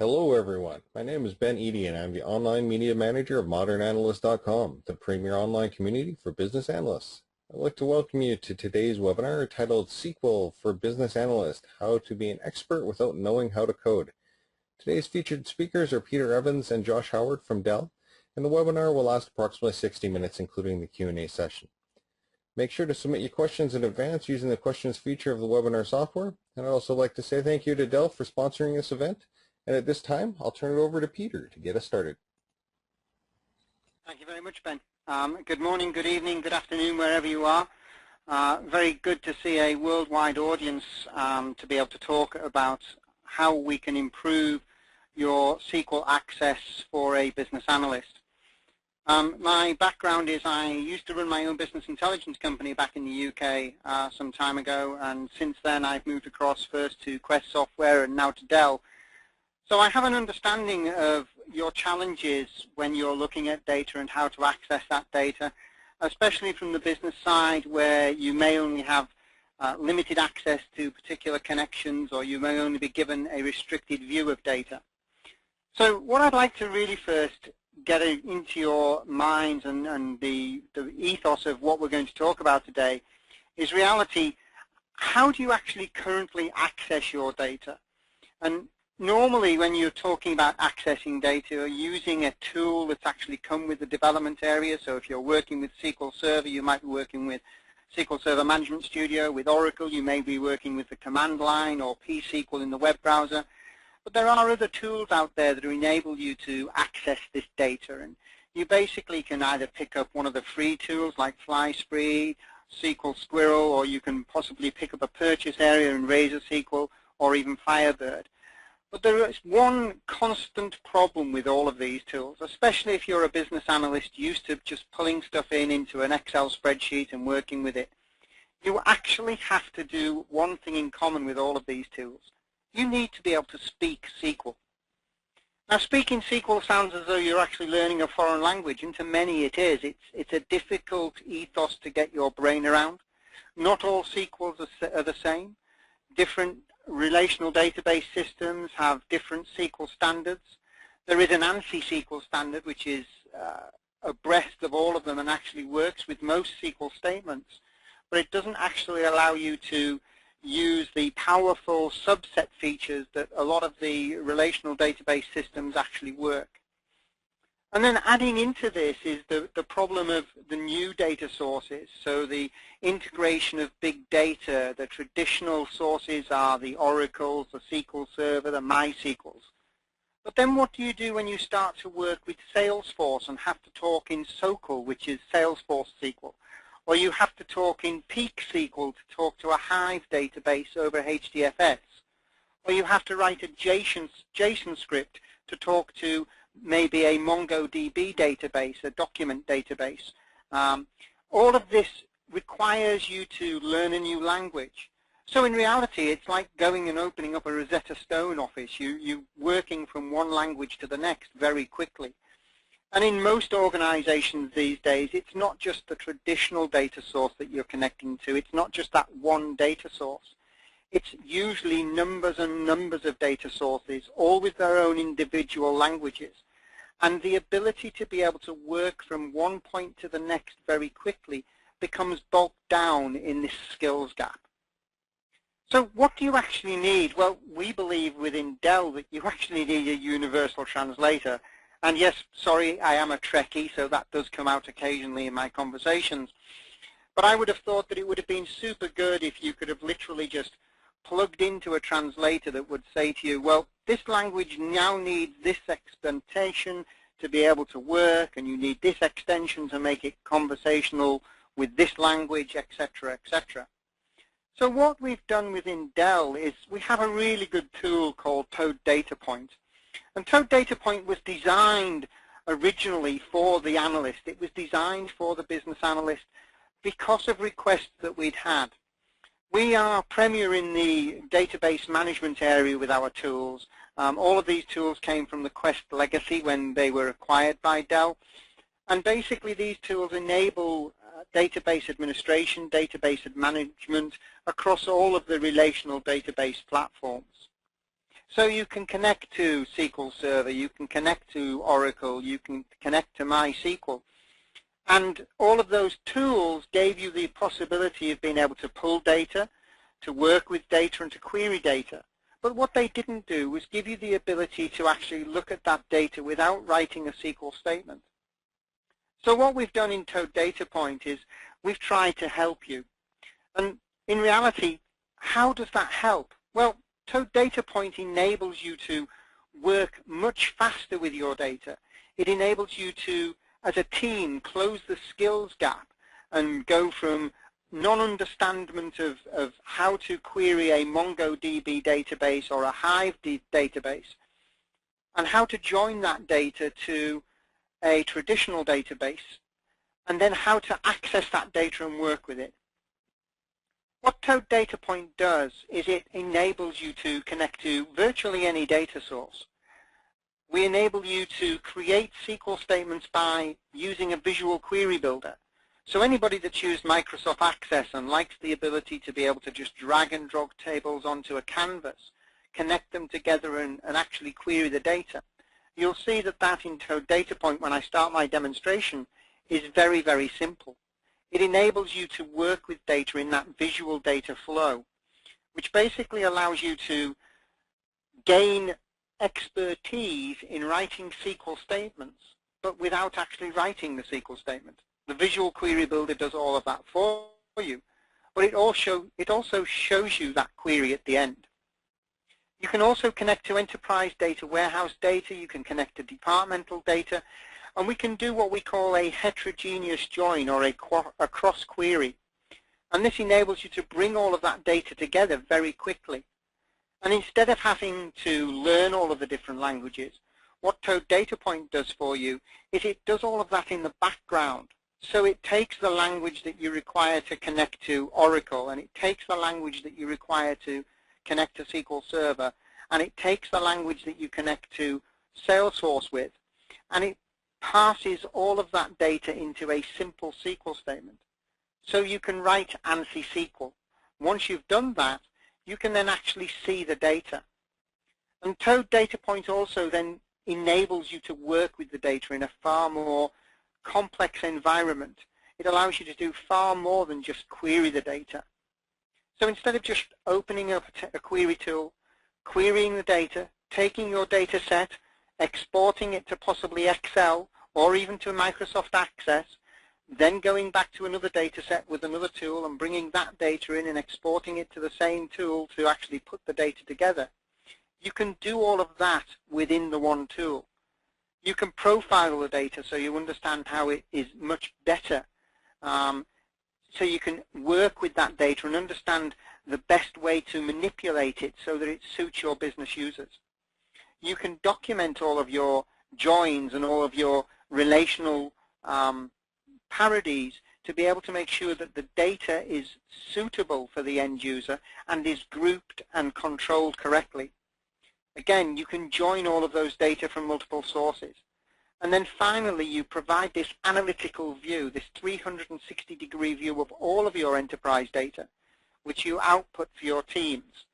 Hello everyone, my name is Ben Eady and I'm the Online Media Manager of ModernAnalyst.com, the premier online community for business analysts. I'd like to welcome you to today's webinar titled SQL for Business Analyst, How to be an Expert Without Knowing How to Code. Today's featured speakers are Peter Evans and Josh Howard from Dell, and the webinar will last approximately 60 minutes including the Q&A session. Make sure to submit your questions in advance using the questions feature of the webinar software, and I'd also like to say thank you to Dell for sponsoring this event. And at this time, I'll turn it over to Peter to get us started. Thank you very much, Ben. Good morning, good evening, good afternoon, wherever you are. Very good to see a worldwide audience to be able to talk about how we can improve your SQL access for a business analyst. My background is I used to run my own business intelligence company back in the UK some time ago, and since then I've moved across first to Quest Software and now to Dell. So I have an understanding of your challenges when you're looking at data and how to access that data, especially from the business side where you may only have limited access to particular connections, or you may only be given a restricted view of data. So what I'd like to really first get into your minds and the ethos of what we're going to talk about today is reality. How do you actually currently access your data? And normally, when you're talking about accessing data, you're using a tool that's actually come with the development area. So if you're working with SQL Server, you might be working with SQL Server Management Studio. With Oracle, you may be working with the command line or pSQL in the web browser. But there are other tools out there that enable you to access this data. And you basically can either pick up one of the free tools like FlySpree, SQL Squirrel, or you can possibly pick up a purchase area in Razor SQL or even Firebird. But there is one constant problem with all of these tools, especially if you're a business analyst used to just pulling stuff into an Excel spreadsheet and working with it. You actually have to do one thing in common with all of these tools. You need to be able to speak SQL. Now, speaking SQL sounds as though you're actually learning a foreign language, and to many it is. It's a difficult ethos to get your brain around. Not all SQLs are the same. Different relational database systems have different SQL standards. There is an ANSI SQL standard, which is abreast of all of them and actually works with most SQL statements, but it doesn't actually allow you to use the powerful subset features that a lot of the relational database systems actually work. And then adding into this is the problem of the new data sources. So the integration of big data, the traditional sources are the Oracles, the SQL Server, the MySQLs. But then what do you do when you start to work with Salesforce and have to talk in SQL, which is Salesforce SQL? Or you have to talk in Peak SQL to talk to a Hive database over HDFS? Or you have to write a JSON script to talk to maybe a MongoDB database, a document database. All of this requires you to learn a new language. So in reality, it's like going and opening up a Rosetta Stone office. You're working from one language to the next very quickly. And in most organizations these days, it's not just the traditional data source that you're connecting to. It's not just that one data source. It's usually numbers and numbers of data sources, all with their own individual languages. And the ability to be able to work from one point to the next very quickly becomes bogged down in this skills gap. So what do you actually need? Well, we believe within Dell that you actually need a universal translator. And yes, sorry, I am a Trekkie, so that does come out occasionally in my conversations. But I would have thought that it would have been super good if you could have literally just plugged into a translator that would say to you, well, this language now needs this extension to be able to work, and you need this extension to make it conversational with this language, etc., etc. So what we've done within Dell is we have a really good tool called Toad Data Point. And Toad Data Point was designed originally for the analyst. It was designed for the business analyst because of requests that we'd had. We are premier in the database management area with our tools. All of these tools came from the Quest legacy when they were acquired by Dell. And basically these tools enable database administration, database management across all of the relational database platforms. So you can connect to SQL Server, you can connect to Oracle, you can connect to MySQL. And all of those tools gave you the possibility of being able to pull data, to work with data, and to query data. But what they didn't do was give you the ability to actually look at that data without writing a SQL statement. So what we've done in Toad Data Point is we've tried to help you. And in reality, how does that help? Well, Toad Data Point enables you to work much faster with your data. It enables you to, as a team, close the skills gap and go from non-understanding of how to query a MongoDB database or a Hive database, and how to join that data to a traditional database, and then how to access that data and work with it. What Toad Data Point does is it enables you to connect to virtually any data source. We enable you to create SQL statements by using a visual query builder. So anybody that's used Microsoft Access and likes the ability to be able to just drag and drop tables onto a canvas, connect them together and actually query the data, you'll see that in Toad Data Point, when I start my demonstration, is very, very simple. It enables you to work with data in that visual data flow, which basically allows you to gain expertise in writing SQL statements, but without actually writing the SQL statement. The Visual Query Builder does all of that for you, but it also shows you that query at the end. You can also connect to enterprise data, warehouse data, you can connect to departmental data, and we can do what we call a heterogeneous join or a cross query. And this enables you to bring all of that data together very quickly. And instead of having to learn all of the different languages, what Toad Data Point does for you is it does all of that in the background. So it takes the language that you require to connect to Oracle, and it takes the language that you require to connect to SQL Server, and it takes the language that you connect to Salesforce with, and it passes all of that data into a simple SQL statement. So you can write ANSI SQL. Once you've done that, you can then actually see the data. And Toad Data Point also then enables you to work with the data in a far more complex environment. It allows you to do far more than just query the data. So instead of just opening up a query tool, querying the data, taking your data set, exporting it to possibly Excel or even to Microsoft Access, then going back to another data set with another tool and bringing that data in and exporting it to the same tool to actually put the data together, you can do all of that within the one tool. You can profile the data so you understand how it is much better. So you can work with that data and understand the best way to manipulate it so that it suits your business users. You can document all of your joins and all of your relational parodies to be able to make sure that the data is suitable for the end user and is grouped and controlled correctly. Again, you can join all of those data from multiple sources. And then finally, you provide this analytical view, this 360-degree view of all of your enterprise data, which you output for your teams.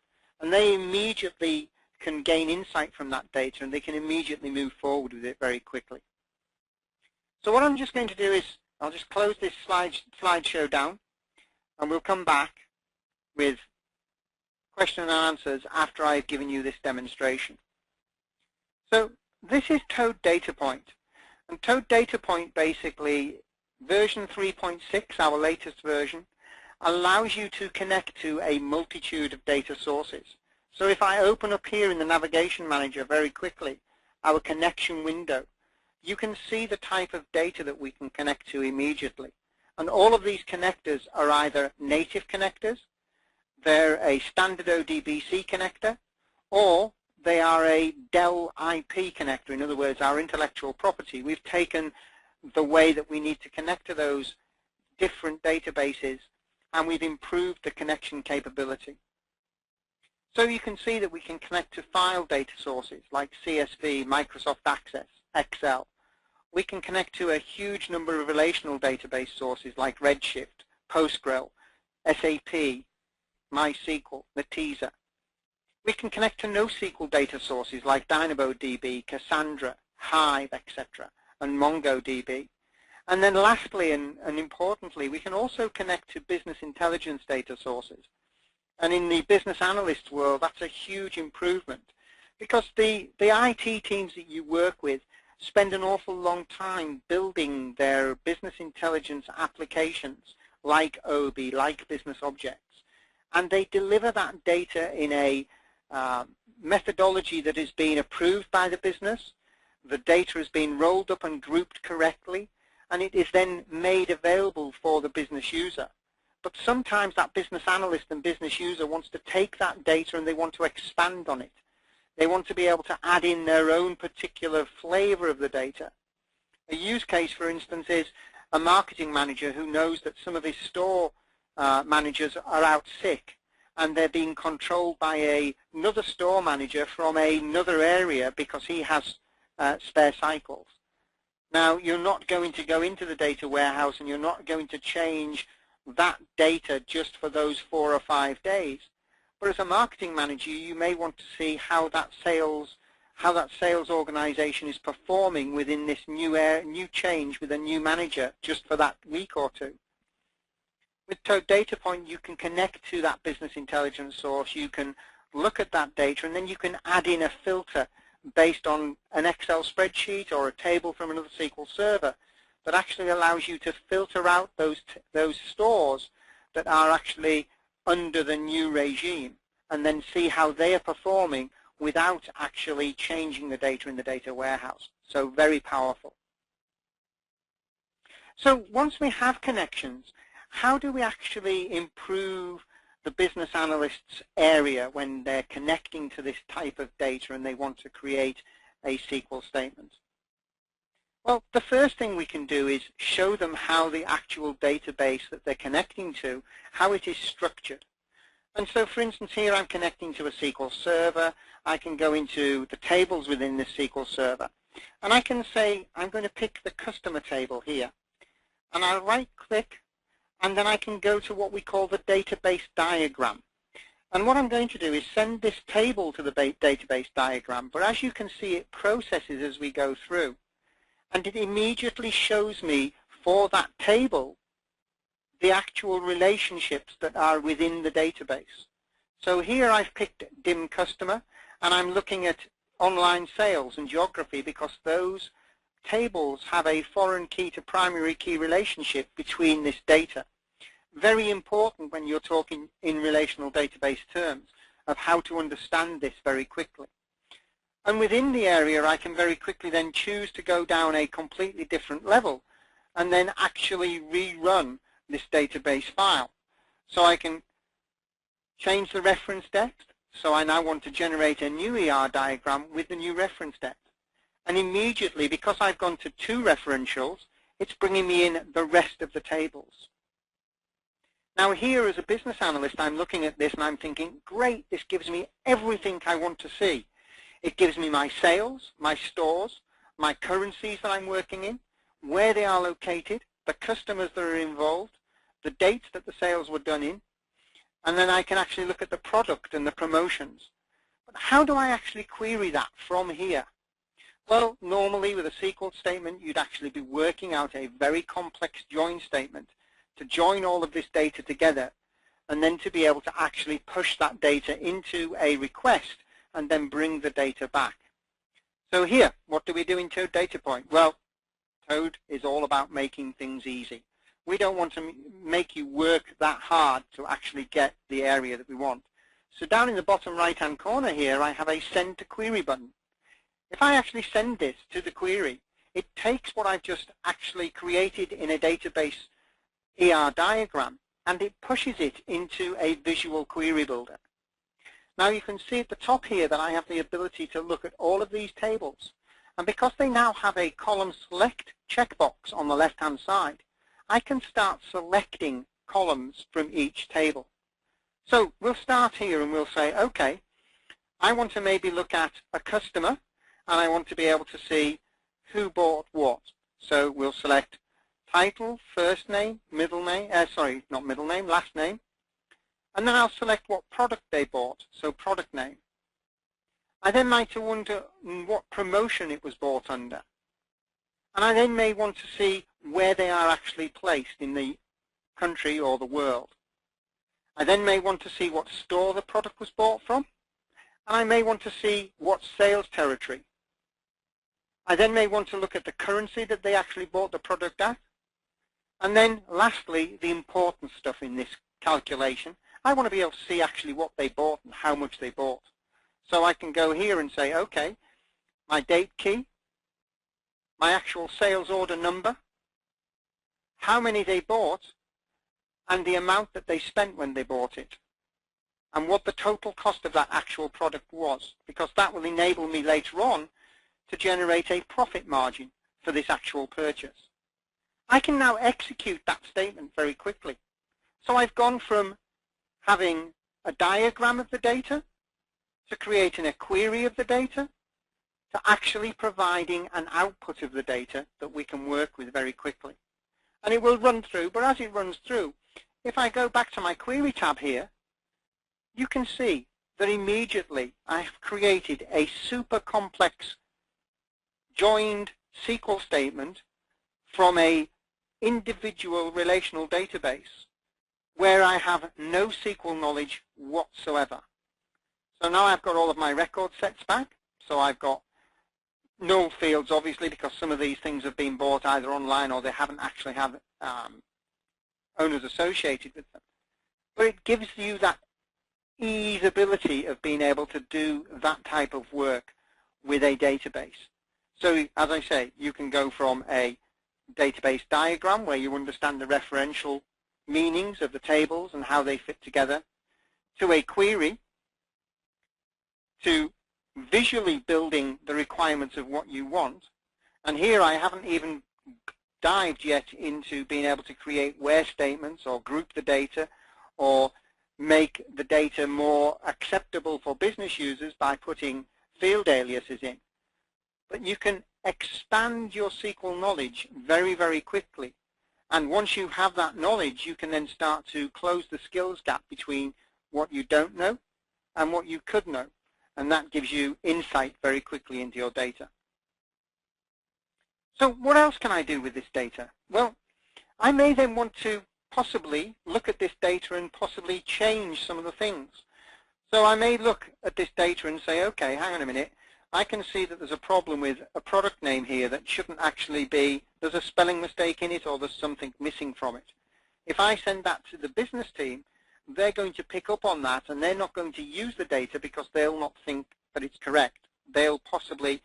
And they immediately can gain insight from that data, and they can immediately move forward with it very quickly. So what I'm just going to do is I'll just close this slideshow down, and we'll come back with question and answers after I've given you this demonstration. So this is Toad Data Point. And Toad Data Point, basically, version 3.6, our latest version, allows you to connect to a multitude of data sources. So if I open up here in the Navigation Manager very quickly, our connection window, you can see the type of data that we can connect to immediately. And all of these connectors are either native connectors, they're a standard ODBC connector, or they are a Dell IP connector. In other words, our intellectual property. We've taken the way that we need to connect to those different databases, and we've improved the connection capability. So you can see that we can connect to file data sources like CSV, Microsoft Access, Excel. We can connect to a huge number of relational database sources like Redshift, Postgres, SAP, MySQL, Netezza. We can connect to NoSQL data sources like DynamoDB, Cassandra, Hive, etc., and MongoDB. And then lastly and importantly, we can also connect to business intelligence data sources. And in the business analyst world, that's a huge improvement because the IT teams that you work with spend an awful long time building their business intelligence applications like OB, like business objects. And they deliver that data in a methodology that has been approved by the business. The data has been rolled up and grouped correctly, and it is then made available for the business user. But sometimes that business analyst and business user wants to take that data and they want to expand on it. They want to be able to add in their own particular flavor of the data. A use case, for instance, is a marketing manager who knows that some of his store managers are out sick and they're being controlled by another store manager from another area because he has spare cycles. Now, you're not going to go into the data warehouse and you're not going to change that data just for those 4 or 5 days. But as a marketing manager, you may want to see how that sales organization is performing within this new change with a new manager just for that week or two. With Toad Data Point, you can connect to that business intelligence source. You can look at that data, and then you can add in a filter based on an Excel spreadsheet or a table from another SQL server that actually allows you to filter out those stores that are actually under the new regime and then see how they are performing without actually changing the data in the data warehouse. So very powerful. So once we have connections, how do we actually improve the business analyst's area when they're connecting to this type of data and they want to create a SQL statement? Well, the first thing we can do is show them how the actual database that they're connecting to, how it is structured. And so, for instance, here I'm connecting to a SQL server. I can go into the tables within this SQL server. And I can say, I'm going to pick the customer table here. And I'll right-click, and then I can go to what we call the database diagram. And what I'm going to do is send this table to the database diagram. But as you can see, it processes as we go through. And it immediately shows me for that table the actual relationships that are within the database. So here I've picked DIM customer, and I'm looking at online sales and geography because those tables have a foreign key to primary key relationship between this data. Very important when you're talking in relational database terms of how to understand this very quickly. And within the area, I can very quickly then choose to go down a completely different level and then actually rerun this database file. So I can change the reference text. So I now want to generate a new ER diagram with the new reference text. And immediately, because I've gone to 2 referentials, it's bringing me in the rest of the tables. Now here, as a business analyst, I'm looking at this and I'm thinking, great, this gives me everything I want to see. It gives me my sales, my stores, my currencies that I'm working in, where they are located, the customers that are involved, the dates that the sales were done in, and then I can actually look at the product and the promotions. But how do I actually query that from here? Well, normally with a SQL statement, you'd actually be working out a very complex join statement to join all of this data together and then to be able to actually push that data into a request and then bring the data back. So here, what do we do in Toad Data Point? Well, Toad is all about making things easy. We don't want to make you work that hard to actually get the area that we want. So down in the bottom right-hand corner here, I have a Send to Query button. If I actually send this to the query, it takes what I've just actually created in a database ER diagram and it pushes it into a visual query builder. Now you can see at the top here that I have the ability to look at all of these tables. And because they now have a column select checkbox on the left-hand side, I can start selecting columns from each table. So we'll start here and we'll say, okay, I want to maybe look at a customer and I want to be able to see who bought what. So we'll select title, first name, middle name, sorry, not middle name, last name. And then I'll select what product they bought, so product name. I then might wonder what promotion it was bought under. And I then may want to see where they are actually placed in the country or the world. I then may want to see what store the product was bought from. And I may want to see what sales territory. I then may want to look at the currency that they actually bought the product at. And then lastly, the important stuff in this calculation. I want to be able to see actually what they bought and how much they bought. So I can go here and say, okay, my date key, my actual sales order number, how many they bought, and the amount that they spent when they bought it, and what the total cost of that actual product was, because that will enable me later on to generate a profit margin for this actual purchase. I can now execute that statement very quickly. So I've gone from having a diagram of the data to creating a query of the data to actually providing an output of the data that we can work with very quickly. And it will run through, but as it runs through, if I go back to my query tab here, you can see that immediately I have created a super complex joined SQL statement from a individual relational database where I have no SQL knowledge whatsoever. So now I've got all of my record sets back. So I've got null fields, obviously, because some of these things have been bought either online or they haven't actually have owners associated with them. But it gives you that easeability of being able to do that type of work with a database. So as I say, you can go from a database diagram where you understand the referential meanings of the tables and how they fit together, to a query, to visually building the requirements of what you want. And here I haven't even dived yet into being able to create where statements or group the data or make the data more acceptable for business users by putting field aliases in. But you can expand your SQL knowledge very, very quickly. And once you have that knowledge, you can then start to close the skills gap between what you don't know and what you could know. And that gives you insight very quickly into your data. So what else can I do with this data? Well, I may then want to possibly look at this data and possibly change some of the things. So I may look at this data and say, okay, hang on a minute. I can see that there's a problem with a product name here that shouldn't actually be, there's a spelling mistake in it or there's something missing from it. If I send that to the business team, they're going to pick up on that and they're not going to use the data because they'll not think that it's correct. They'll possibly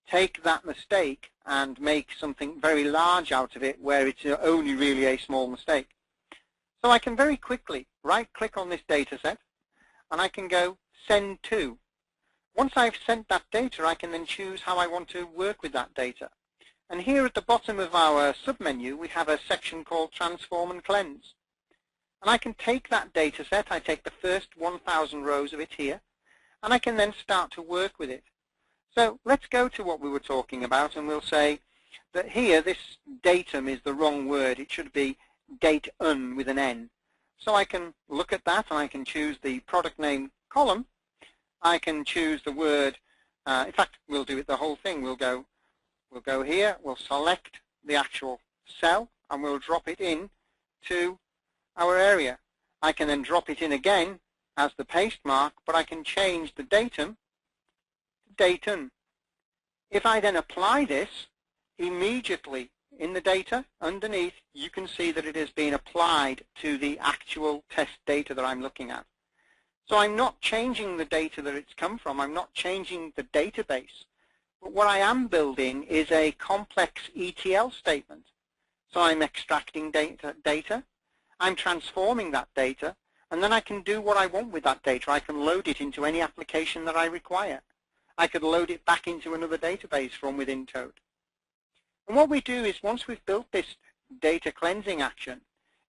take that mistake and make something very large out of it where it's only really a small mistake. So I can very quickly right-click on this data set and I can go send to. Once I've sent that data, I can then choose how I want to work with that data. And here at the bottom of our submenu, we have a section called Transform and Cleanse. And I can take that data set, I take the first 1,000 rows of it here, and I can then start to work with it. So let's go to what we were talking about, and we'll say that here this datum is the wrong word. It should be date-un with an N. So I can look at that, and I can choose the product name column. I can choose the word, in fact, we'll do it the whole thing. We'll go here, we'll select the actual cell, and we'll drop it in to our area. I can then drop it in again as the paste mark, but I can change the datum to date-un. If I then apply this, immediately in the data underneath, you can see that it has been applied to the actual test data that I'm looking at. So I'm not changing the data that it's come from. I'm not changing the database. But what I am building is a complex ETL statement. So I'm extracting data. I'm transforming that data. And then I can do what I want with that data. I can load it into any application that I require. I could load it back into another database from within Toad. And what we do is once we've built this data cleansing action,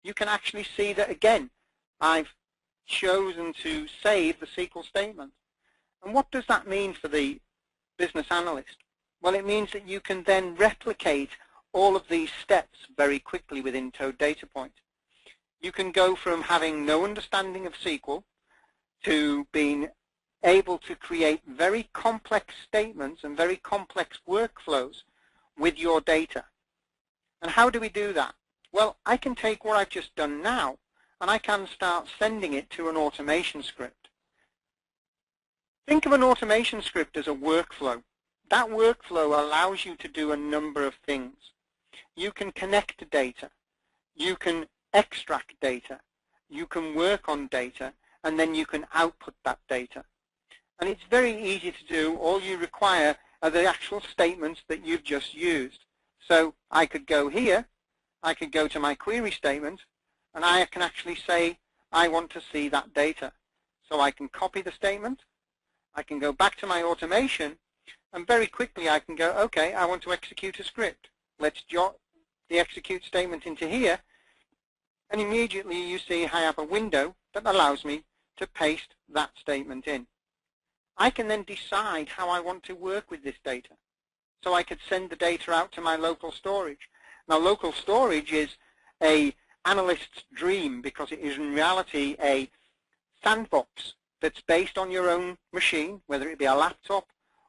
you can actually see that, again, I've chosen to save the SQL statement. And what does that mean for the business analyst? Well, it means that you can then replicate all of these steps very quickly within Toad Data Point. You can go from having no understanding of SQL to being able to create very complex statements and very complex workflows with your data. And how do we do that? Well, I can take what I've just done now and I can start sending it to an automation script. Think of an automation script as a workflow. That workflow allows you to do a number of things. You can connect to data, you can extract data, you can work on data, and then you can output that data. And it's very easy to do. All you require are the actual statements that you've just used. So I could go here, I could go to my query statement, and I can actually say I want to see that data. So I can copy the statement, I can go back to my automation, and very quickly I can go, okay, I want to execute a script. Let's jot the execute statement into here, and immediately you see I have a window that allows me to paste that statement in. I can then decide how I want to work with this data. So I could send the data out to my local storage. Now, local storage is an analyst's dream because it is in reality a sandbox that's based on your own machine, whether it be a laptop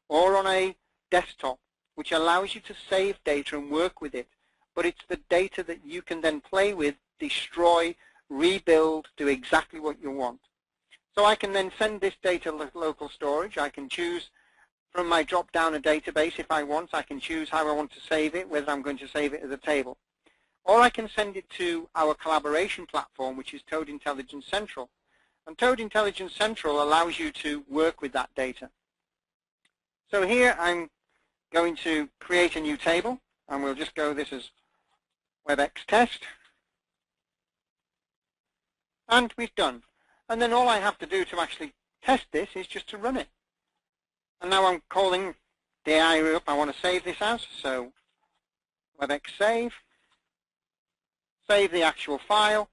or on a desktop, which allows you to save data and work with it. But it's the data that you can then play with, destroy, rebuild, do exactly what you want. So I can then send this data to local storage. I can choose from my drop-down a database if I want. I can choose how I want to save it, whether I'm going to save it as a table. Or I can send it to our collaboration platform, which is Toad Intelligence Central. And Toad Intelligence Central allows you to work with that data. So here I'm going to create a new table, and we'll just go this as WebEx test. And we've done. And then all I have to do to actually test this is just to run it. And now I'm calling the area up I want to save this as. So WebEx save, save the actual file,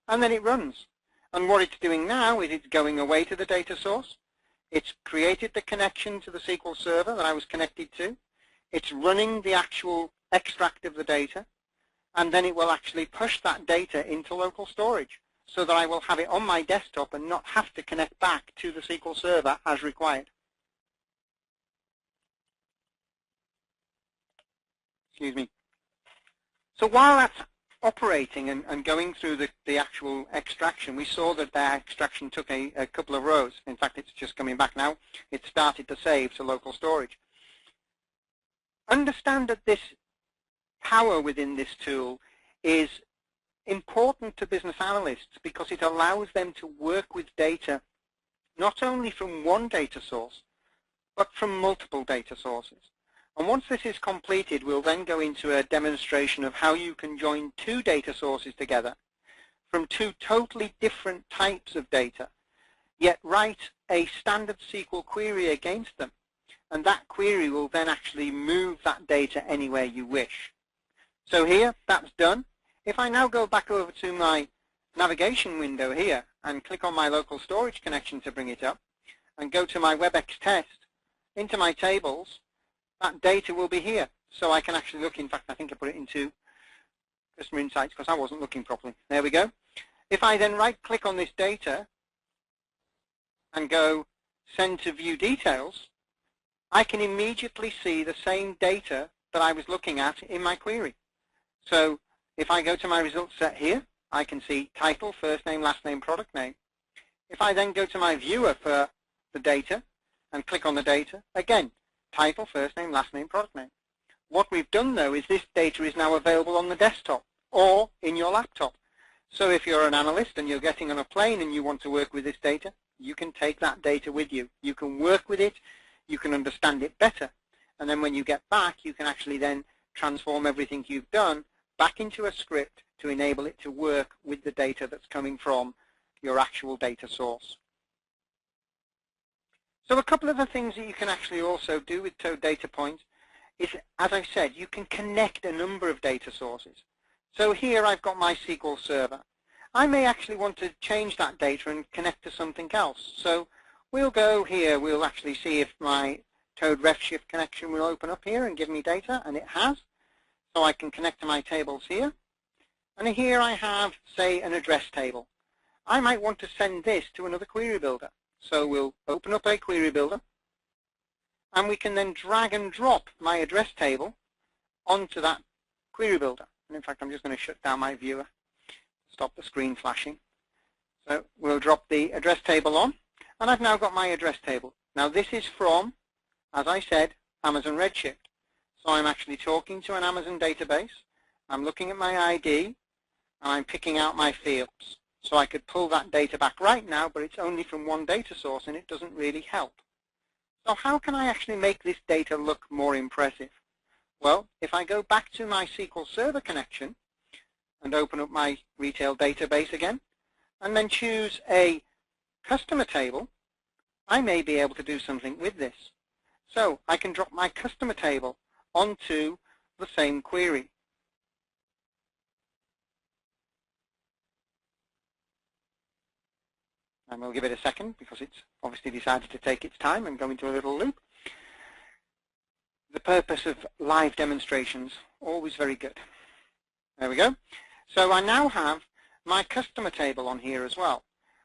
and then it runs. And what it's doing now is it's going away to the data source. It's created the connection to the SQL server that I was connected to. It's running the actual extract of the data, and then it will actually push that data into local storage so that I will have it on my desktop and not have to connect back to the SQL server as required. Excuse me. So while that's operating and going through the actual extraction, we saw that the extraction took a couple of rows. In fact, it's just coming back now. It started to save to local storage. Understand that this power within this tool is important to business analysts because it allows them to work with data not only from one data source, but from multiple data sources. And once this is completed, we'll then go into a demonstration of how you can join two data sources together from two totally different types of data, yet write a standard SQL query against them. And that query will then actually move that data anywhere you wish. So here, that's done. If I now go back over to my navigation window here and click on my local storage connection to bring it up and go to my WebEx test, into my tables, that data will be here. So I can actually look. In fact, I think I put it into Customer Insights because I wasn't looking properly. There we go. If I then right-click on this data and go Send to View Details, I can immediately see the same data that I was looking at in my query. So if I go to my results set here, I can see title, first name, last name, product name. If I then go to my viewer for the data and click on the data, again, title, first name, last name, product name. What we've done though is this data is now available on the desktop or in your laptop. So if you're an analyst and you're getting on a plane and you want to work with this data, you can take that data with you. You can work with it, you can understand it better, and then when you get back, you can actually then transform everything you've done back into a script to enable it to work with the data that's coming from your actual data source. So a couple of the things that you can actually also do with Toad Data Point is, as I said, you can connect a number of data sources. So here I've got my SQL server. I may actually want to change that data and connect to something else. So we'll go here, we'll actually see if my Toad Redshift connection will open up here and give me data, and it has. So I can connect to my tables here. And here I have, say, an address table. I might want to send this to another query builder. So we'll open up a query builder, and we can then drag and drop my address table onto that query builder. And in fact, I'm just going to shut down my viewer, stop the screen flashing. So we'll drop the address table on, and I've now got my address table. Now this is from, as I said, Amazon Redshift. So I'm actually talking to an Amazon database. I'm looking at my ID, and I'm picking out my fields. So I could pull that data back right now, but it's only from one data source, and it doesn't really help. So how can I actually make this data look more impressive? Well, if I go back to my SQL Server connection and open up my retail database again, and then choose a customer table, I may be able to do something with this. So I can drop my customer table onto the same query. And we'll give it a second because it's obviously decided to take its time and go into a little loop. The purpose of live demonstrations, always very good. There we go. So I now have my customer table on here as well.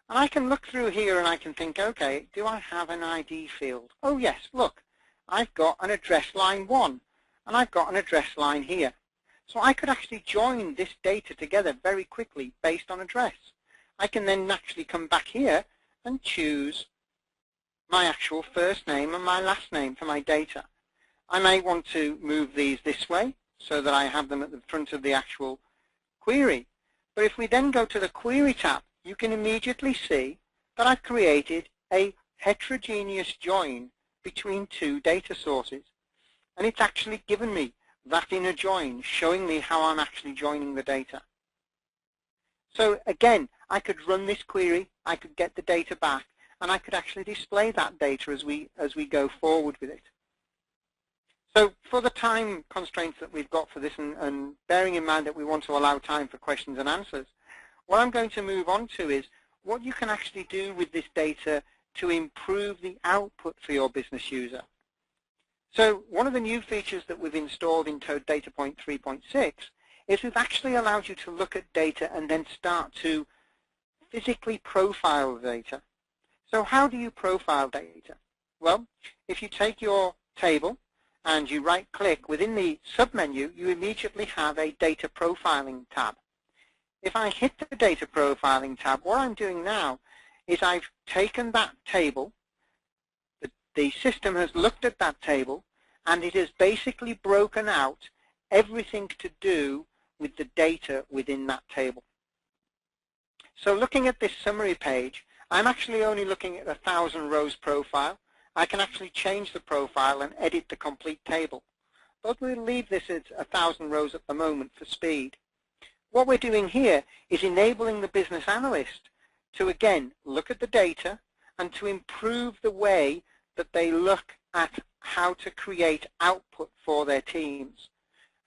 And I can look through here and I can think, okay, do I have an ID field? Oh yes, look, I've got an address line 1, and I've got an address line here. So I could actually join this data together very quickly based on address. I can then naturally come back here and choose my actual first name and my last name for my data. I may want to move these this way so that I have them at the front of the actual query. But if we then go to the Query tab, you can immediately see that I've created a heterogeneous join between two data sources. And it's actually given me that inner join, showing me how I'm actually joining the data. So again, I could run this query, I could get the data back, and I could actually display that data as we go forward with it. So for the time constraints that we've got for this, and bearing in mind that we want to allow time for questions and answers, what I'm going to move on to is what you can actually do with this data to improve the output for your business user. So one of the new features that we've installed in Toad Data Point 3.6 is we've actually allowed you to look at data and then start to physically profile data. So how do you profile data? Well, if you take your table and you right-click within the submenu, you immediately have a data profiling tab. If I hit the data profiling tab, what I'm doing now is I've taken that table, the system has looked at that table, and it has basically broken out everything to do with the data within that table. So looking at this summary page, I'm actually only looking at 1,000 rows profile. I can actually change the profile and edit the complete table. But we'll leave this at 1,000 rows at the moment for speed. What we're doing here is enabling the business analyst to, again, look at the data and to improve the way that they look at how to create output for their teams,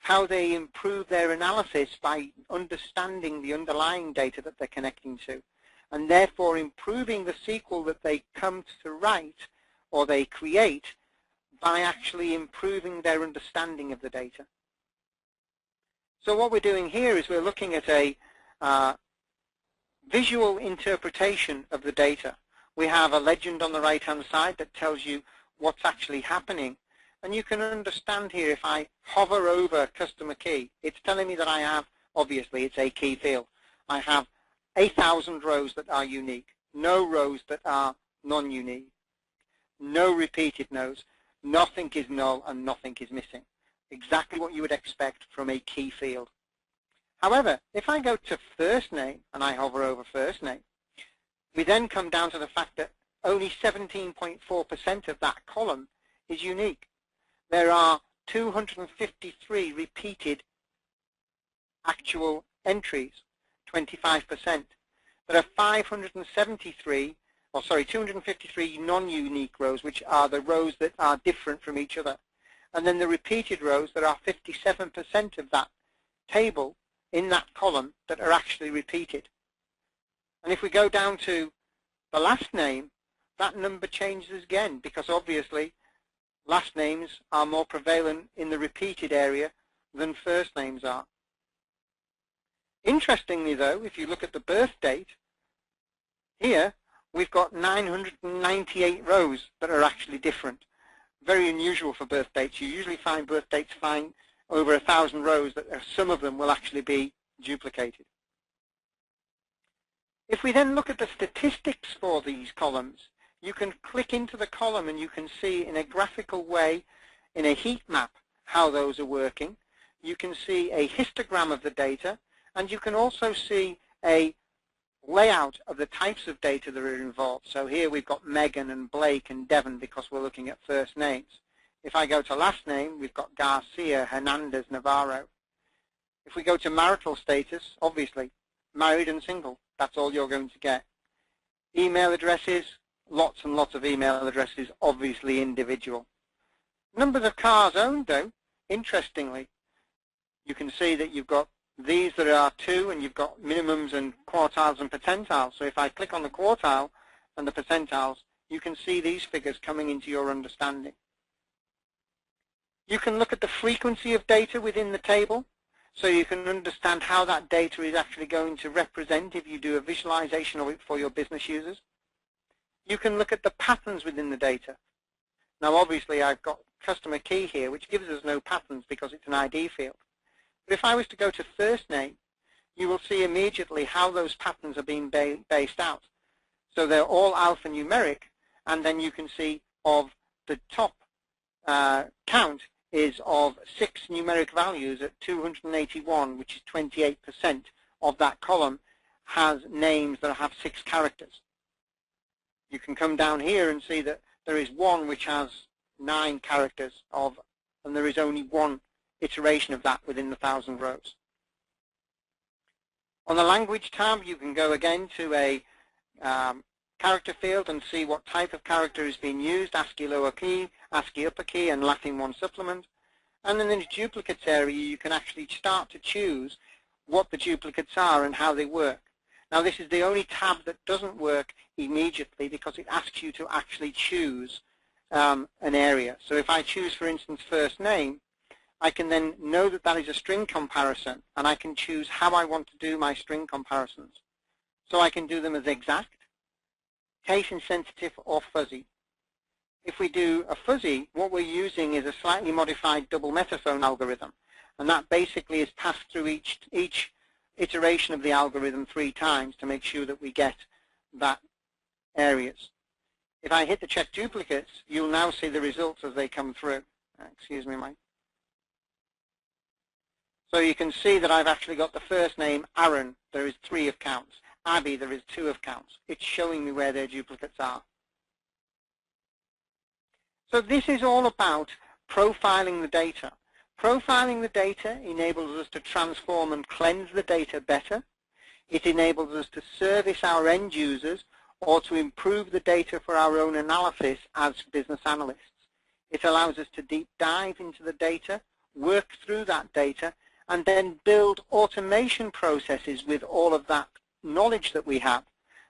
how they improve their analysis by understanding the underlying data that they're connecting to, and therefore improving the SQL that they come to write or they create by actually improving their understanding of the data. So what we're doing here is we're looking at a visual interpretation of the data. We have a legend on the right-hand side that tells you what's actually happening. And you can understand here, if I hover over customer key, it's telling me that I have, obviously, it's a key field. I have 1,000 rows that are unique, no rows that are non-unique, no repeated nodes, nothing is null and nothing is missing. Exactly what you would expect from a key field. However, if I go to first name and I hover over first name, we then come down to the fact that only 17.4% of that column is unique. There are 253 repeated actual entries, 25%. There are 253 non-unique rows, which are the rows that are different from each other. And then the repeated rows, there are 57% of that table in that column that are actually repeated. And if we go down to the last name, that number changes again, because obviously last names are more prevalent in the repeated area than first names are. Interestingly though, if you look at the birth date, here we've got 998 rows that are actually different. Very unusual for birth dates. You usually find birth dates find over 1,000 rows that some of them will actually be duplicated. If we then look at the statistics for these columns, you can click into the column and you can see in a graphical way, in a heat map, how those are working. You can see a histogram of the data, and you can also see a layout of the types of data that are involved. So here we've got Megan and Blake and Devon because we're looking at first names. If I go to last name, we've got Garcia, Hernandez, Navarro. If we go to marital status, obviously, married and single. That's all you're going to get. Email addresses, lots and lots of email addresses, obviously individual. Numbers of cars owned, though, interestingly, you can see that you've got these that are 2, and you've got minimums and quartiles and percentiles. So if I click on the quartile and the percentiles, you can see these figures coming into your understanding. You can look at the frequency of data within the table, so you can understand how that data is actually going to represent if you do a visualization of it for your business users. You can look at the patterns within the data. Now obviously I've got customer key here, which gives us no patterns because it's an ID field. But if I was to go to first name, you will see immediately how those patterns are being based out. So they're all alphanumeric, and then you can see of the top count is of 6 numeric values at 281, which is 28% of that column has names that have 6 characters. You can come down here and see that there is one which has 9 characters and there is only one iteration of that within the 1,000 rows. On the language tab, you can go again to a character field and see what type of character is being used, ASCII lower key, ASCII upper key, and Latin 1 supplement. And then in the duplicates area, you can actually start to choose what the duplicates are and how they work. Now this is the only tab that doesn't work immediately because it asks you to actually choose an area. So if I choose, for instance, first name, I can then know that that is a string comparison, and I can choose how I want to do my string comparisons. So I can do them as exact, case insensitive, or fuzzy. If we do a fuzzy, what we're using is a slightly modified double metaphone algorithm, and that basically is passed through each iteration of the algorithm 3 times to make sure that we get that areas. If I hit the check duplicates, you'll now see the results as they come through. Excuse me, Mike. So you can see that I've actually got the first name, Aaron, there is 3 of counts. Abby, there is 2 of counts. It's showing me where their duplicates are. So this is all about profiling the data. Profiling the data enables us to transform and cleanse the data better. It enables us to service our end users or to improve the data for our own analysis as business analysts. It allows us to deep dive into the data, work through that data, and then build automation processes with all of that knowledge that we have.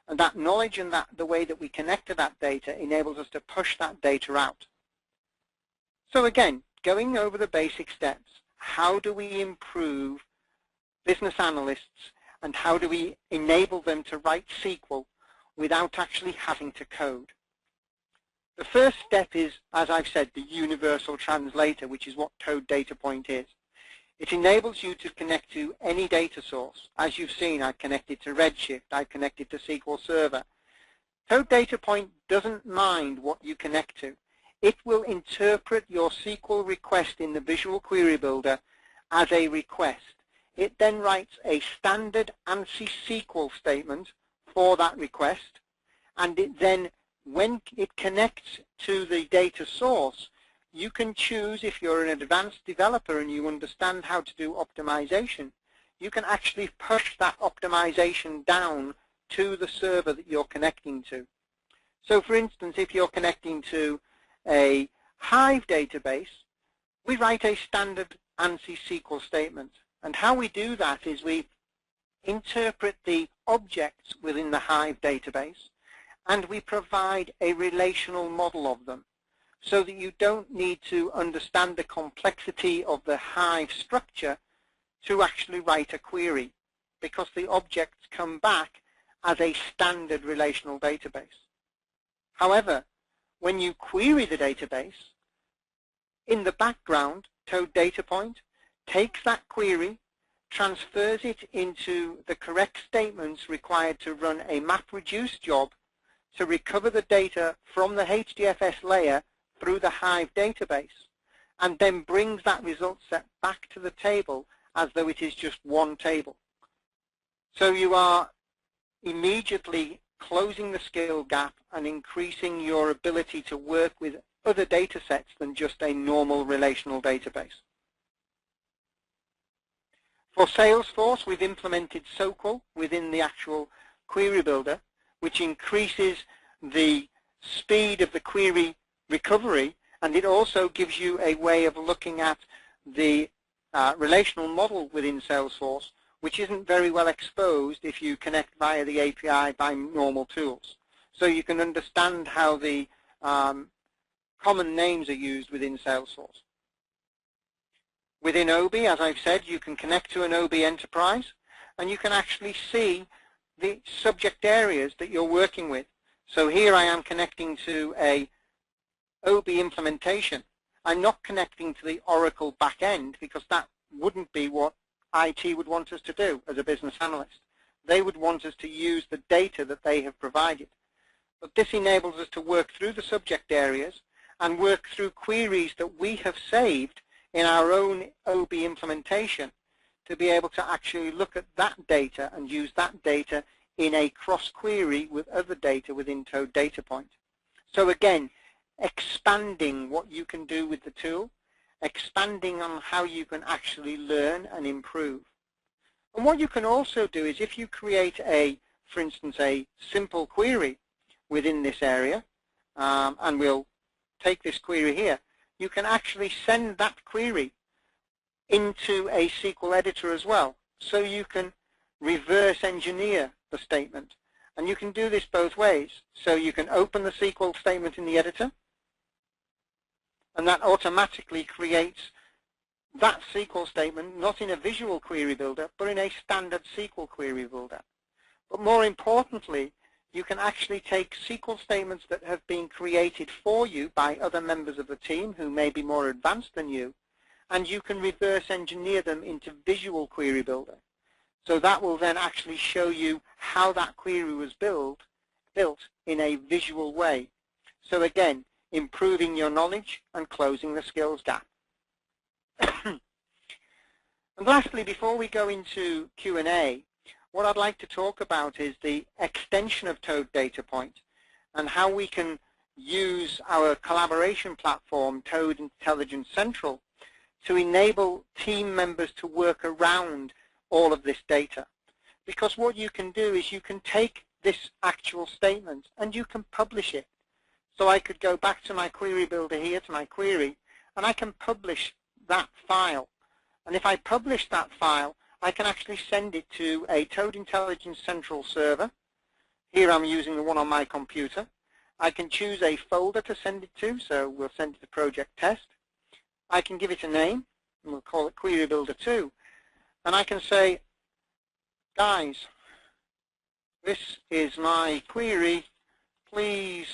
And that knowledge and the way that we connect to that data enables us to push that data out. So again, going over the basic steps, how do we improve business analysts and how do we enable them to write SQL without actually having to code? The first step is, as I've said, the universal translator, which is what Toad Data Point is. It enables you to connect to any data source. As you've seen, I've connected to Redshift, I've connected to SQL Server. Toad Data Point doesn't mind what you connect to. It will interpret your SQL request in the Visual Query Builder as a request. It then writes a standard ANSI SQL statement for that request, and it then, when it connects to the data source, you can choose, if you're an advanced developer and you understand how to do optimization, you can actually push that optimization down to the server that you're connecting to. So for instance, if you're connecting to a Hive database, we write a standard ANSI SQL statement. And how we do that is we interpret the objects within the Hive database, and we provide a relational model of them, so that you don't need to understand the complexity of the Hive structure to actually write a query, because the objects come back as a standard relational database. However, when you query the database, in the background, Toad data point takes that query, transfers it into the correct statements required to run a MapReduce job to recover the data from the HDFS layer through the Hive database, and then brings that result set back to the table as though it is just one table. So you are immediately closing the skill gap and increasing your ability to work with other data sets than just a normal relational database. For Salesforce, we've implemented SQL within the actual query builder, which increases the speed of the query recovery, and it also gives you a way of looking at the relational model within Salesforce, which isn't very well exposed if you connect via the API by normal tools. So you can understand how the common names are used within Salesforce. Within OB, as I've said, you can connect to an OB enterprise, and you can actually see the subject areas that you're working with. So here I am connecting to a OB implementation. I'm not connecting to the Oracle backend because that wouldn't be what IT would want us to do as a business analyst. They would want us to use the data that they have provided. But this enables us to work through the subject areas and work through queries that we have saved in our own OB implementation to be able to actually look at that data and use that data in a cross-query with other data within Toad data point. So again, expanding what you can do with the tool, expanding on how you can actually learn and improve. And what you can also do is if you create for instance, a simple query within this area, and we'll take this query here, you can actually send that query into a SQL editor as well. So you can reverse engineer the statement. And you can do this both ways. So you can open the SQL statement in the editor, and that automatically creates that SQL statement not in a visual query builder, but in a standard SQL query builder. But more importantly, you can actually take SQL statements that have been created for you by other members of the team who may be more advanced than you, and you can reverse engineer them into visual query builder. So that will then actually show you how that query was built in a visual way. So again, improving your knowledge and closing the skills gap. And lastly, before we go into Q&A, what I'd like to talk about is the extension of Toad data point and how we can use our collaboration platform, Toad Intelligence Central, to enable team members to work around all of this data. Because what you can do is you can take this actual statement and you can publish it. So I could go back to my query builder here, to my query, and I can publish that file. And if I publish that file, I can actually send it to a Toad Intelligence Central server. Here I'm using the one on my computer. I can choose a folder to send it to, so we'll send it to Project Test. I can give it a name, and we'll call it Query Builder 2. And I can say, guys, this is my query. Please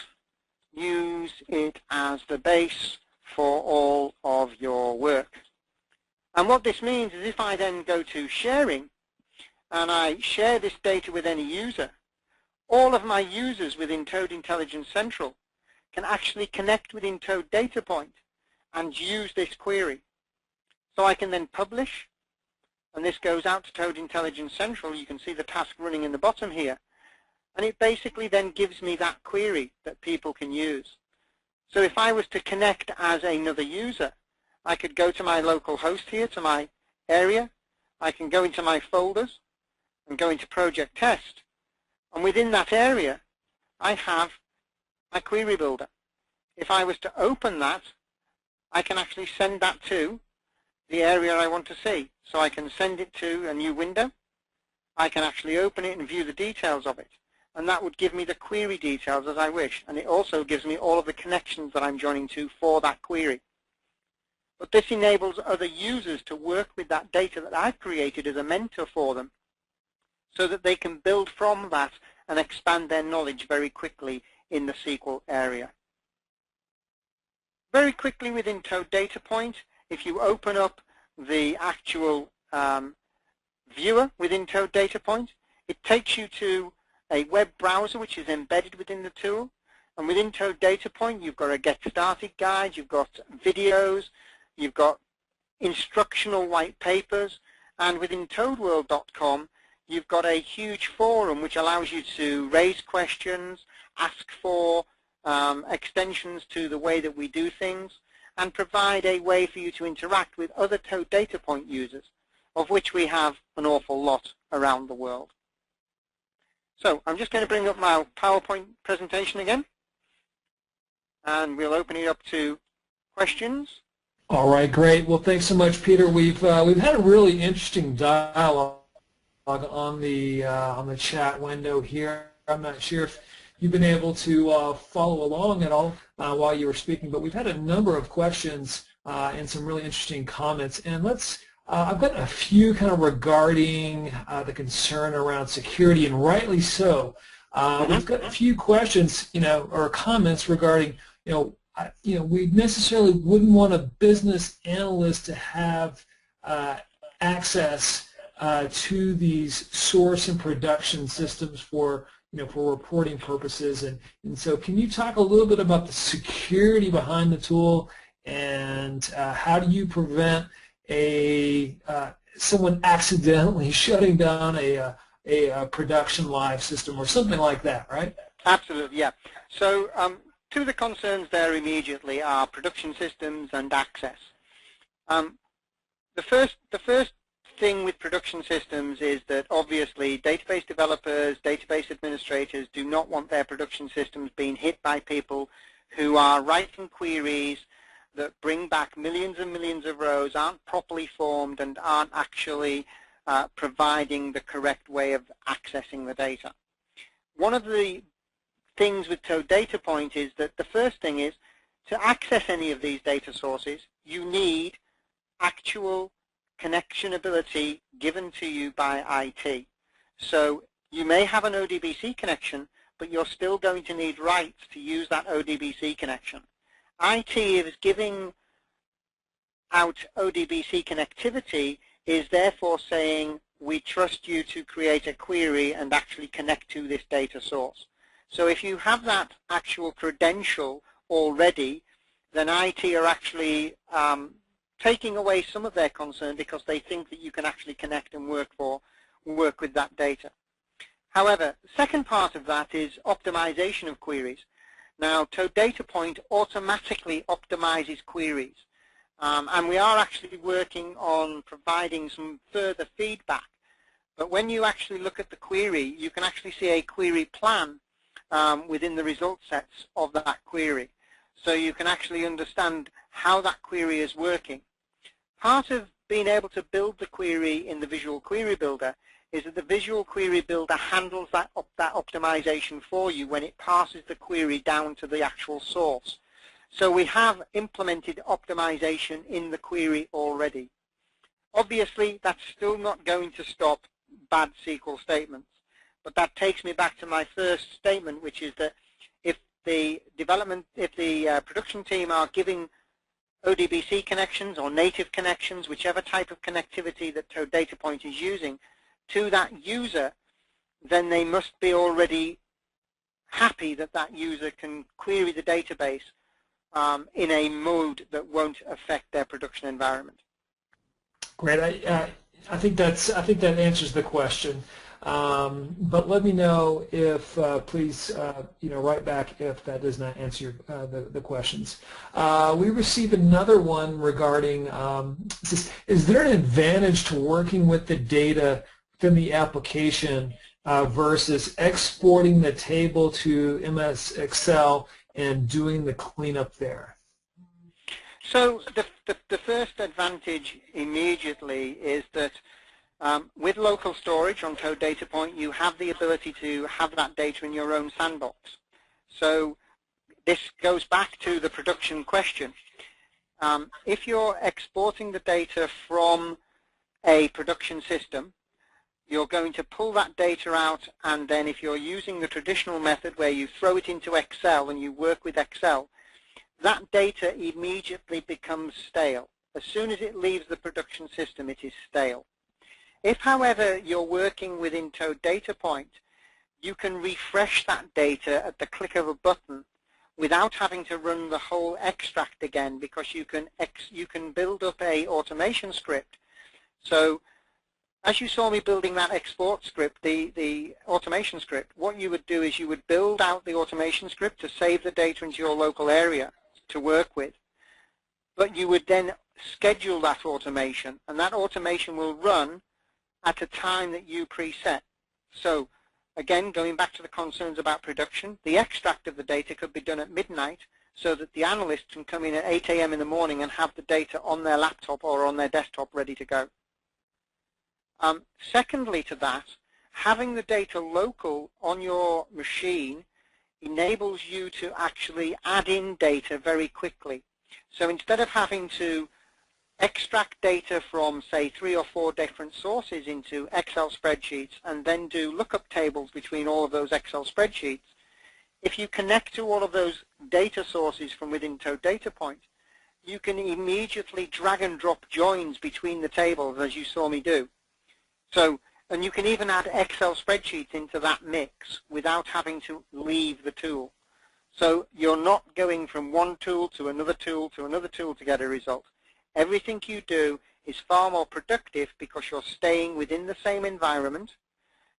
use it as the base for all of your work. And what this means is if I then go to sharing and I share this data with any user, all of my users within Toad Intelligence Central can actually connect within Toad data point and use this query. So I can then publish, and this goes out to Toad Intelligence Central. You can see the task running in the bottom here. And it basically then gives me that query that people can use. So if I was to connect as another user, I could go to my local host here, to my area. I can go into my folders and go into Project Test. And within that area, I have my query builder. If I was to open that, I can actually send that to the area I want to see. So I can send it to a new window. I can actually open it and view the details of it. And that would give me the query details as I wish. And it also gives me all of the connections that I'm joining to for that query. But this enables other users to work with that data that I've created as a mentor for them so that they can build from that and expand their knowledge very quickly in the SQL area. Very quickly within Toad Data Point, if you open up the actual viewer within Toad Data Point, it takes you to a web browser which is embedded within the tool. And within Toad Data Point, you've got a Get Started guide, you've got videos, you've got instructional white papers, and within ToadWorld.com, you've got a huge forum which allows you to raise questions, ask for extensions to the way that we do things, and provide a way for you to interact with other Toad Data Point users, of which we have an awful lot around the world. So I'm just going to bring up my PowerPoint presentation again, and we'll open it up to questions. All right, great. Well, thanks so much, Peter. We've had a really interesting dialogue on the chat window here. I'm not sure if you've been able to follow along at all while you were speaking, but we've had a number of questions and some really interesting comments. And I've got a few kind of regarding the concern around security, and rightly so. We've got a few questions, or comments regarding, we necessarily wouldn't want a business analyst to have access to these source and production systems for reporting purposes. And so can you talk a little bit about the security behind the tool, and how do you prevent someone accidentally shutting down a production live system or something like that, right? Absolutely, yeah. So two of the concerns there immediately are production systems and access. The first thing with production systems is that obviously database developers, database administrators do not want their production systems being hit by people who are writing queries that bring back millions and millions of rows, aren't properly formed, and aren't actually providing the correct way of accessing the data. One of the things with Toad Data Point is that the first thing is to access any of these data sources, you need actual connection ability given to you by IT. So you may have an ODBC connection, but you're still going to need rights to use that ODBC connection. IT is giving out ODBC connectivity is therefore saying we trust you to create a query and actually connect to this data source. So if you have that actual credential already, then IT are actually taking away some of their concern because they think that you can actually connect and work with that data. However, the second part of that is optimization of queries. Now, Toad Data Point automatically optimizes queries, and we are actually working on providing some further feedback. But when you actually look at the query, you can actually see a query plan within the result sets of that query. So you can actually understand how that query is working. Part of being able to build the query in the Visual Query Builder is that the Visual Query Builder handles that optimization for you when it passes the query down to the actual source. So we have implemented optimization in the query already. Obviously, that's still not going to stop bad SQL statements. But that takes me back to my first statement, which is that if the production team are giving ODBC connections or native connections, whichever type of connectivity that Toad Data Point is using, to that user, then they must be already happy that that user can query the database in a mode that won't affect their production environment. Great. I think that answers the question. But let me know if, please, write back if that does not answer the questions. We received another one regarding, is there an advantage to working with the data within the application versus exporting the table to MS Excel and doing the cleanup there? So the first advantage immediately is that with local storage on Toad Data Point, you have the ability to have that data in your own sandbox. So this goes back to the production question. If you're exporting the data from a production system, you're going to pull that data out, and then if you're using the traditional method where you throw it into Excel and you work with Excel, that data immediately becomes stale. As soon as it leaves the production system, it is stale. If, however, you're working within Toad Data Point, you can refresh that data at the click of a button without having to run the whole extract again, because you can build up a automation script. So as you saw me building that export script, the automation script, what you would do is you would build out the automation script to save the data into your local area to work with. But you would then schedule that automation, and that automation will run at a time that you preset. So again, going back to the concerns about production, the extract of the data could be done at midnight so that the analyst can come in at 8 a.m. in the morning and have the data on their laptop or on their desktop ready to go. Secondly to that, having the data local on your machine enables you to actually add in data very quickly. So instead of having to extract data from, say, 3 or 4 different sources into Excel spreadsheets and then do lookup tables between all of those Excel spreadsheets, if you connect to all of those data sources from within Toad Data Point, you can immediately drag and drop joins between the tables, as you saw me do. So, and you can even add Excel spreadsheets into that mix without having to leave the tool. So you're not going from one tool to another tool to another tool to get a result. Everything you do is far more productive because you're staying within the same environment,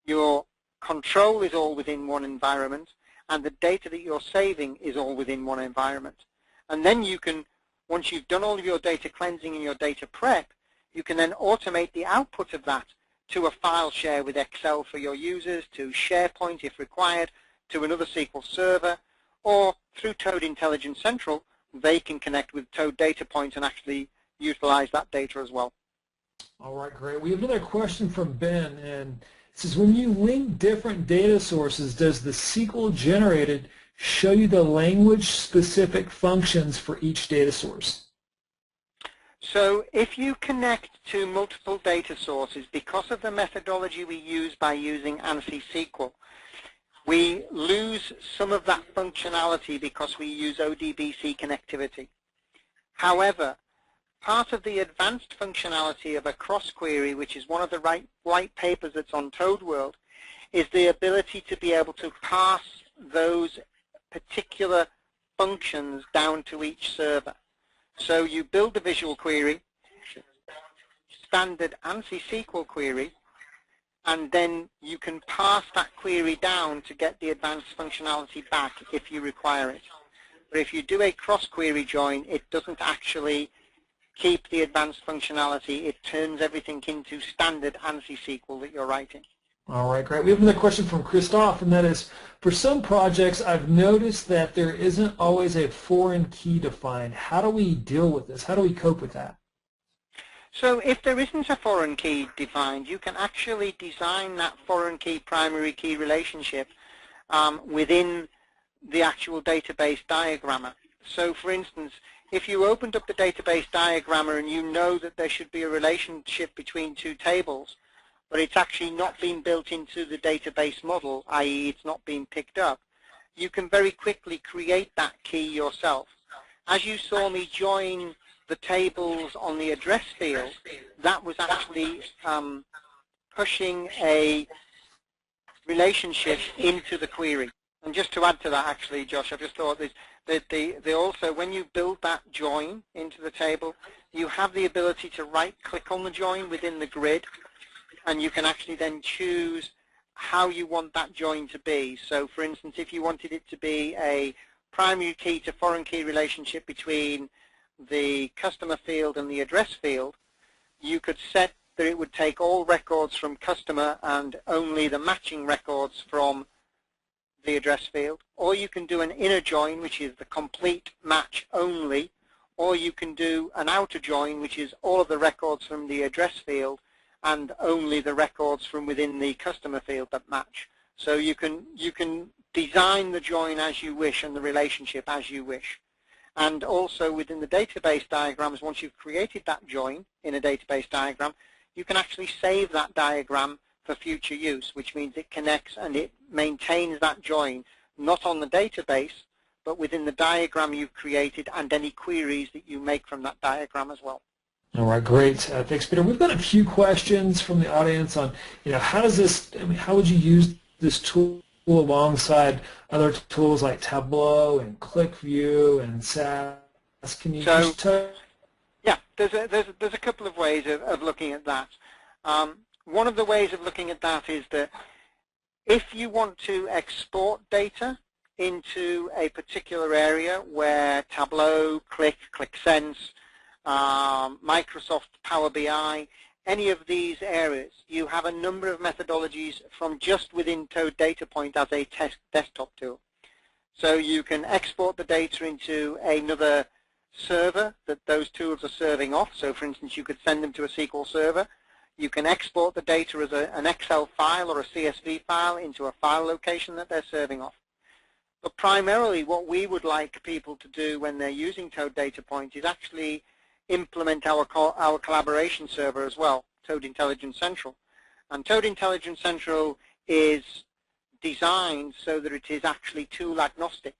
your control is all within one environment, and the data that you're saving is all within one environment. And then you can, once you've done all of your data cleansing and your data prep, you can then automate the output of that to a file share with Excel for your users, to SharePoint if required, to another SQL server, or through Toad Intelligence Central, they can connect with Toad Data Point and actually utilize that data as well. All right, great. We have another question from Ben, and it says, when you link different data sources, does the SQL generated show you the language-specific functions for each data source? So if you connect to multiple data sources, because of the methodology we use by using ANSI SQL, we lose some of that functionality because we use ODBC connectivity. However, part of the advanced functionality of a cross query, which is one of the white papers that's on Toad World, is the ability to be able to pass those particular functions down to each server. So you build a visual query, standard ANSI SQL query, and then you can pass that query down to get the advanced functionality back if you require it. But if you do a cross-query join, it doesn't actually keep the advanced functionality. It turns everything into standard ANSI SQL that you're writing. All right, great. We have another question from Christoph, and that is, for some projects, I've noticed that there isn't always a foreign key defined. How do we deal with this? How do we cope with that? So if there isn't a foreign key defined, you can actually design that foreign key primary key relationship within the actual database diagrammer. So for instance, if you opened up the database diagrammer and you know that there should be a relationship between 2 tables, but it's actually not been built into the database model, i.e. it's not being picked up, you can very quickly create that key yourself. As you saw me join the tables on the address field, that was actually pushing a relationship into the query. And just to add to that, actually, Josh, I just thought that also, when you build that join into the table, you have the ability to right-click on the join within the grid, and you can actually then choose how you want that join to be. So, for instance, if you wanted it to be a primary key to foreign key relationship between the customer field and the address field, you could set that it would take all records from customer and only the matching records from the address field. Or you can do an inner join, which is the complete match only, or you can do an outer join, which is all of the records from the address field and only the records from within the customer field that match. So you can design the join as you wish and the relationship as you wish. And also within the database diagrams, once you've created that join in a database diagram, you can actually save that diagram for future use, which means it connects and it maintains that join, not on the database, but within the diagram you've created and any queries that you make from that diagram as well. All right, great. Thanks, Peter. We've got a few questions from the audience on, how does this, how would you use this tool alongside other tools like Tableau and ClickView and SAS? Can you just tell? Yeah, there's a couple of ways of looking at that. One of the ways of looking at that is that if you want to export data into a particular area where Tableau, ClickSense, Microsoft Power BI, any of these areas, you have a number of methodologies from just within Toad Data Point as a desktop tool. So you can export the data into another server that those tools are serving off. So for instance, you could send them to a SQL server. You can export the data as an Excel file or a CSV file into a file location that they're serving off. But primarily what we would like people to do when they're using Toad Data Point is actually implement our collaboration server as well, Toad Intelligence Central. And Toad Intelligence Central is designed so that it is actually tool agnostic.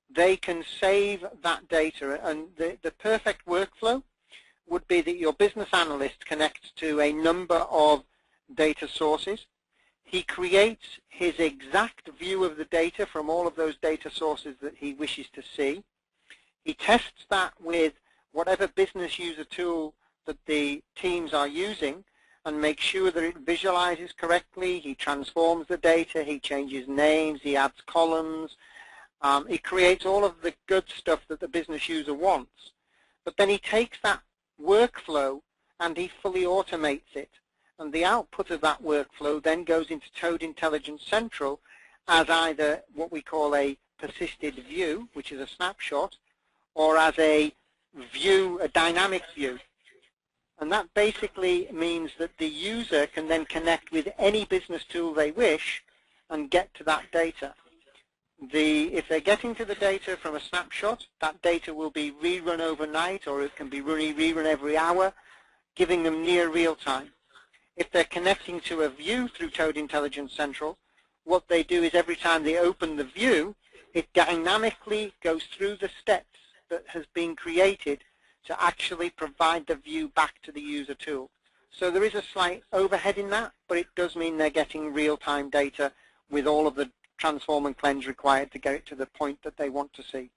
They can save that data, and the perfect workflow would be that your business analyst connects to a number of data sources. He creates his exact view of the data from all of those data sources that he wishes to see. He tests that with whatever business user tool that the teams are using and makes sure that it visualizes correctly. He transforms the data, he changes names, he adds columns. He creates all of the good stuff that the business user wants. But then he takes that workflow and he fully automates it. And the output of that workflow then goes into Toad Intelligence Central as either what we call a persisted view, which is a snapshot, or as a view, a dynamic view. And that basically means that the user can then connect with any business tool they wish and get to that data. If they're getting to the data from a snapshot, that data will be rerun overnight, or it can be rerun every hour, giving them near real time. If they're connecting to a view through Toad Intelligence Central, what they do is every time they open the view, it dynamically goes through the steps that has been created to actually provide the view back to the user tool. So there is a slight overhead in that, but it does mean they're getting real-time data with all of the transform and cleanse required to get it to the point that they want to see.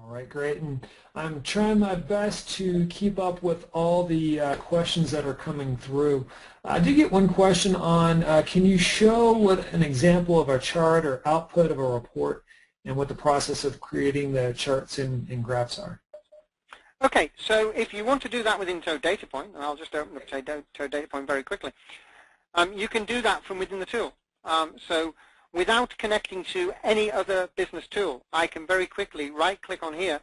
All right, great. And I'm trying my best to keep up with all the questions that are coming through. I did get one question on, can you show what an example of a chart or output of a report and what the process of creating the charts in graphs are? Okay, so if you want to do that within Toad Data Point, and I'll just open up Toad Data Point very quickly, you can do that from within the tool. So without connecting to any other business tool, I can very quickly right-click on here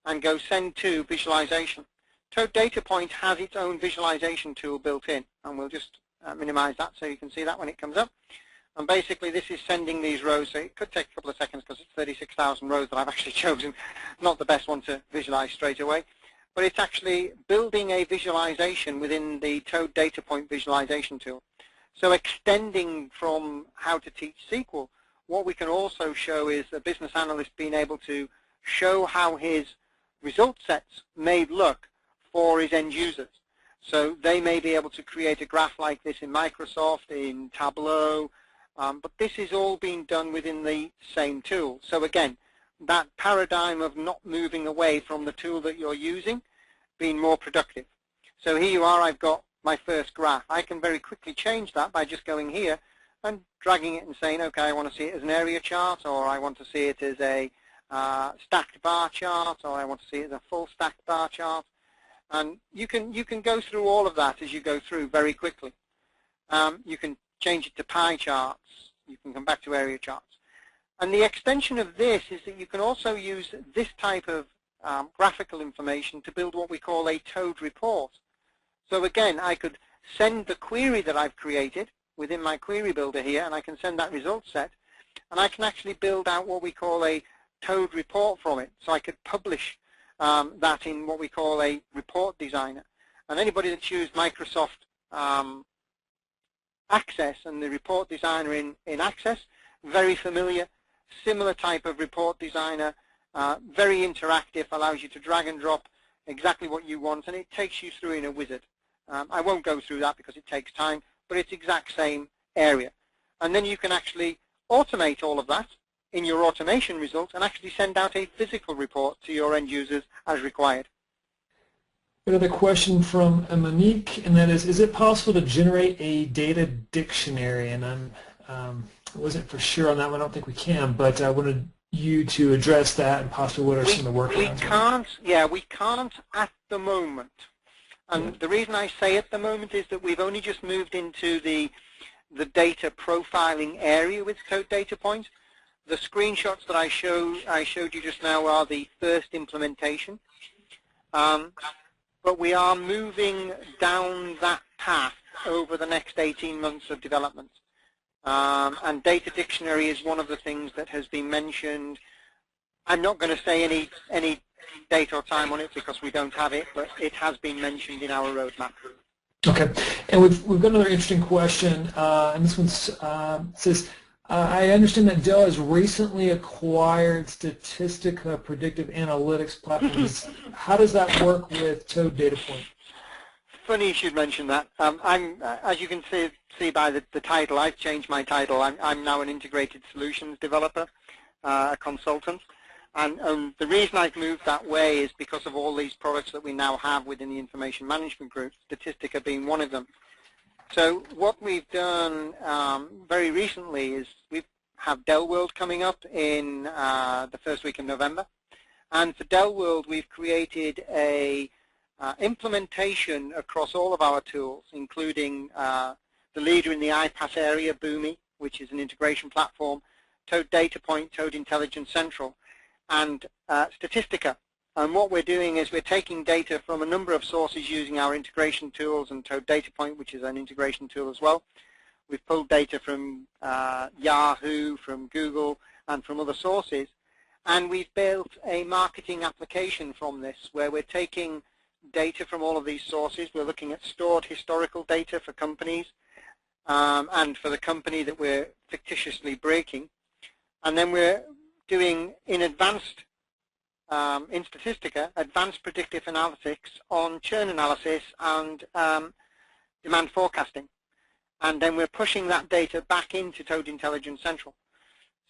and go send to visualization. Toad Data Point has its own visualization tool built in, and we'll just minimize that so you can see that when it comes up. And basically this is sending these rows, so it could take a couple of seconds because it's 36,000 rows that I've actually chosen, not the best one to visualize straight away. But it's actually building a visualization within the Toad Data Point visualization tool. So extending from how to teach SQL, what we can also show is a business analyst being able to show how his result sets may look for his end users. So they may be able to create a graph like this in Microsoft, in Tableau, but this is all being done within the same tool. So again, that paradigm of not moving away from the tool that you're using, being more productive. So here you are, I've got my first graph. I can very quickly change that by just going here and dragging it and saying, okay, I want to see it as an area chart, or I want to see it as a stacked bar chart, or I want to see it as a full stacked bar chart. And you can go through all of that as you go through very quickly. You can change it to pie charts. You can come back to area charts. And the extension of this is that you can also use this type of graphical information to build what we call a Toad report. So again, I could send the query that I've created within my query builder here, and I can send that result set, and I can actually build out what we call a Toad report from it. So I could publish that in what we call a report designer. And anybody that's used Microsoft Access and the report designer in Access, very familiar, similar type of report designer, very interactive, allows you to drag and drop exactly what you want, and it takes you through in a wizard. I won't go through that because it takes time, but it's exact same area. And then you can actually automate all of that in your automation results and actually send out a physical report to your end users as required. Another question from Monique, and that is it possible to generate a data dictionary? And I wasn't for sure on that one. I don't think we can, but I wanted you to address that and possibly what are some of the workarounds. We can't at the moment. And the reason I say at the moment is that we've only just moved into the data profiling area with Code Data Point. The screenshots that I showed you just now are the first implementation. But we are moving down that path over the next 18 months of development. And data dictionary is one of the things that has been mentioned. I'm not going to say any date or time on it because we don't have it, but it has been mentioned in our roadmap. Okay, and we've got another interesting question, and this one says, I understand that Dell has recently acquired Statistica predictive analytics platforms. How does that work with Toad Data Point? Funny you should mention that. As you can see by the title, I've changed my title. I'm now an integrated solutions developer, a consultant. And the reason I've moved that way is because of all these products that we now have within the information management group, Statistica being one of them. So what we've done very recently is we have Dell World coming up in the first week of November. And for Dell World, we've created a implementation across all of our tools, including the leader in the iPaaS area, Boomi, which is an integration platform, Toad Data Point, Toad Intelligence Central, and Statistica. And what we're doing is we're taking data from a number of sources using our integration tools and Toad Data Point, which is an integration tool as well. We've pulled data from Yahoo, from Google, and from other sources. And we've built a marketing application from this where we're taking data from all of these sources. We're looking at stored historical data for companies and for the company that we're fictitiously breaking. And then we're doing in advanced, in Statistica, advanced predictive analytics on churn analysis and demand forecasting. And then we're pushing that data back into Toad Intelligence Central.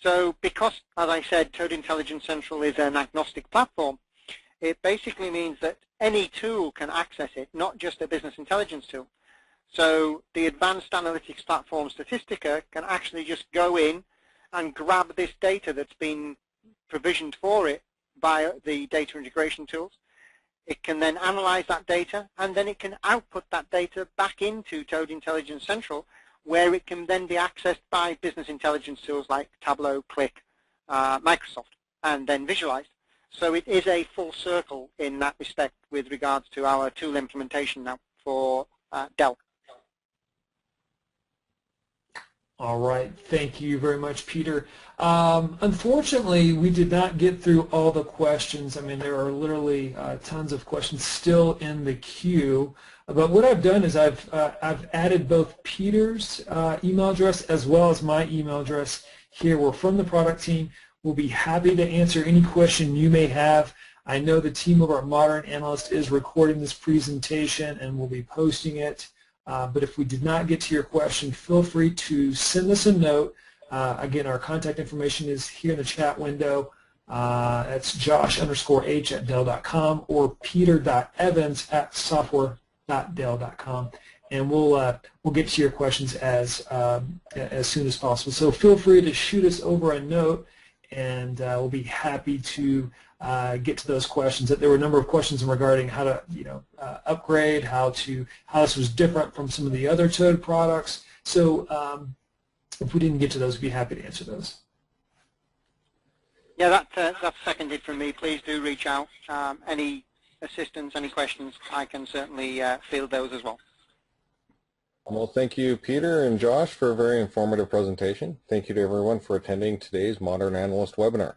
So because, as I said, Toad Intelligence Central is an agnostic platform, it basically means that any tool can access it, not just a business intelligence tool. So the advanced analytics platform Statistica can actually just go in and grab this data that's been provisioned for it by the data integration tools. It can then analyze that data, and then it can output that data back into Toad Intelligence Central, where it can then be accessed by business intelligence tools like Tableau, Qlik, Microsoft, and then visualized. So it is a full circle in that respect with regards to our tool implementation now for Dell. All right, thank you very much, Peter. Unfortunately, we did not get through all the questions. I mean, there are literally tons of questions still in the queue. But what I've done is I've added both Peter's email address as well as my email address here. We're from the product team. We'll be happy to answer any question you may have. I know the team over at Modern Analyst is recording this presentation and will be posting it. But if we did not get to your question, feel free to send us a note. Again, our contact information is here in the chat window. That's josh_h@dell.com or peter.evans@software.dell.com, and we'll get to your questions as soon as possible. So feel free to shoot us over a note, and we'll be happy to get to those questions. There were a number of questions regarding how to, upgrade, how this was different from some of the other Toad products. So if we didn't get to those, we'd be happy to answer those. Yeah, that's seconded from me. Please do reach out. Any assistance, any questions, I can certainly field those as well. Well, thank you, Peter and Josh, for a very informative presentation. Thank you to everyone for attending today's Modern Analyst webinar.